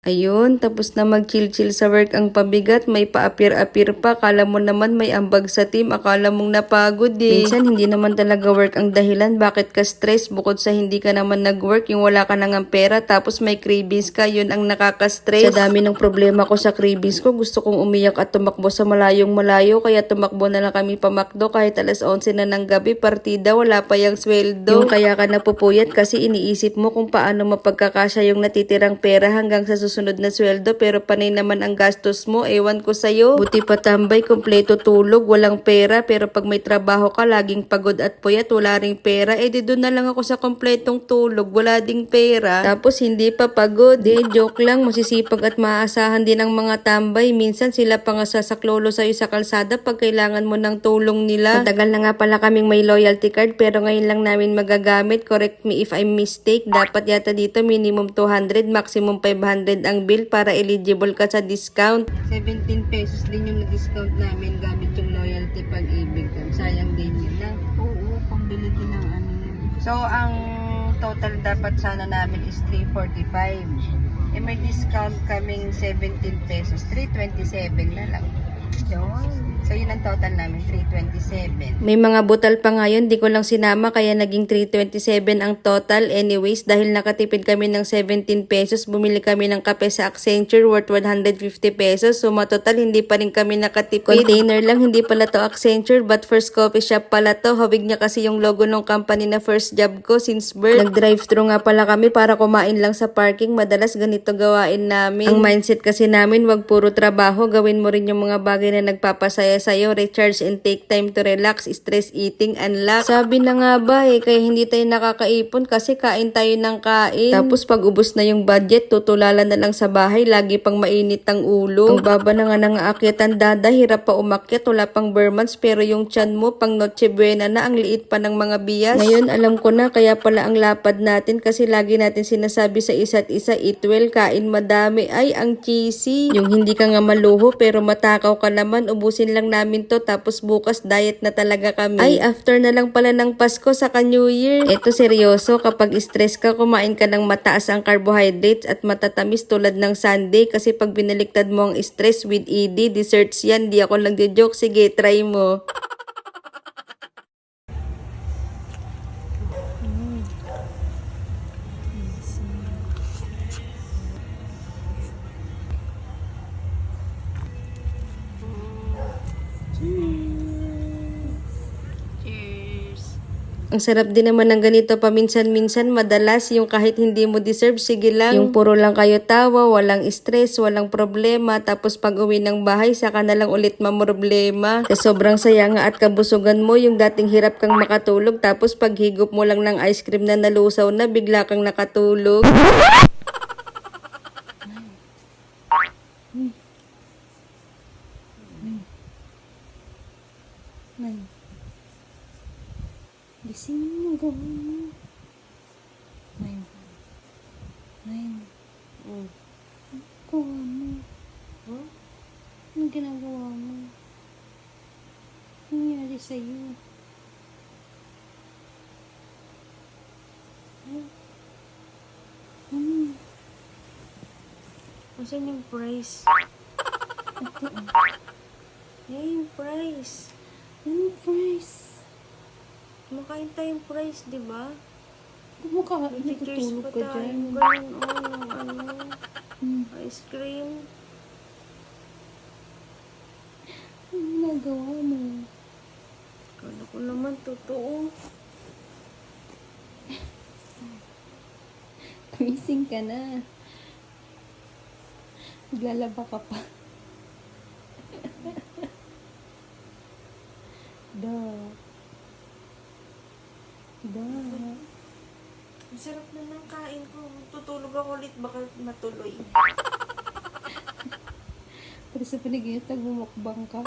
Ayun, tapos na mag-chill-chill sa work ang pabigat, may pa-appear-appear pa. Akala mo naman may ambag sa team, akala mong napagod eh. Minsan hindi naman talaga work ang dahilan, bakit ka stress bukod sa hindi ka naman nag-work, yung wala ka nang pera, tapos may cravings ka, yun ang nakaka-stress. Sa dami ng problema ko sa cravings ko, gusto kong umiyak at tumakbo sa malayong malayo, kaya tumakbo na lang kami pa McDo kahit alas 11 na ng gabi, partida, wala pa yung sweldo. Yung kaya ka napupuyat kasi iniisip mo kung paano mapagkakasya yung natitirang pera hanggang sa susunod na sweldo, pero panay naman ang gastos mo, ewan ko sa'yo. Buti pa tambay, kompleto tulog, walang pera, pero pag may trabaho ka, laging pagod at puyat, wala ring pera, di doon na lang ako sa kompletong tulog, wala ding pera, tapos hindi pa pagod. Joke lang, masisipag at maaasahan din ang mga tambay, minsan sila pa nga sasaklolo sa'yo sa kalsada pag kailangan mo ng tulong nila. Matagal na nga pala kaming may loyalty card, pero ngayon lang namin magagamit, correct me if I'm mistake, dapat yata dito minimum 200, maximum 500 ang bill para eligible ka sa discount. 17 pesos din yung na-discount namin gamit yung loyalty pag-ibig. Sayang din yun lang. Oo, pambili din ng ano. So, ang total dapat sana namin is 345. May discount kaming 17 pesos. 327 na lang. So, yun ang total namin, 327. May mga butal pa ngayon, di ko lang sinama, kaya naging 327 ang total. Anyways, dahil nakatipid kami ng 17 pesos, bumili kami ng kape sa Accenture worth 150 pesos. So, matotal, hindi pa rin kami nakatipid. Container lang, hindi pala to Accenture, but first coffee shop pala to. Hawig niya kasi yung logo ng company na first job ko since birth. Nag-drive-thru nga pala kami para kumain lang sa parking. Madalas ganito gawain namin. Ang mindset kasi namin, wag puro trabaho, gawin mo rin yung mga bagay na nagpapasaya sa'yo, recharge and take time to relax, stress eating, unlock. Sabi na nga ba kaya hindi tayo nakakaipon kasi kain tayo ng kain. Tapos pag ubos na yung budget, tutulala na lang sa bahay, lagi pang mainit ang ulo. Ang baba na nga ng aakyatan dada, hirap pa umakyat, wala pang Burmans, pero yung tiyan mo, pang Noche Buena na, ang liit pa ng mga bias. Ngayon, alam ko na, kaya pala ang lapad natin kasi lagi natin sinasabi sa isa't isa, eat well, kain madami. Ay, ang cheesy. Yung hindi ka nga maluho, pero matakaw ka naman, ubusin lang namin to, tapos bukas diet na talaga kami. Ay, after na lang pala ng Pasko saka New Year. Eto seryoso, kapag stress ka, kumain ka ng mataas ang carbohydrates at matatamis tulad ng sundae, kasi pag binaliktad mo ang stress with ED, desserts yan, di ako nagjo-joke. Sige, try mo. Ang sarap din naman ng ganito paminsan-minsan, madalas yung kahit hindi mo deserve, sige lang. Yung puro lang kayo tawa, walang stress, walang problema, tapos pag uwi ng bahay, saka na lang ulit mamroblema. Sa sobrang saya nga at kabusugan mo, yung dating hirap kang makatulog, tapos pag higop mo lang ng ice cream na nalusaw na, bigla kang nakatulog. Gising mo, gawa mo. Nine. Gawa mo. Huh? Anong ginagawa mo? Anong nangyari sa'yo? Asan yung price? Yung price. Anong price? Kumakain tayong price, di ba? Kumakain, Teachers natutulog pa ka tayo. dyan. Ganun, ice cream. Anong ginagawa mo? Kala ko naman, totoo. Gumising ka na. Naglalaba ka pa. Ang sarap na ng kain ko. Tutulog ako ulit, baka matuloy. Pero sa pinagayatag, bumukbang ka.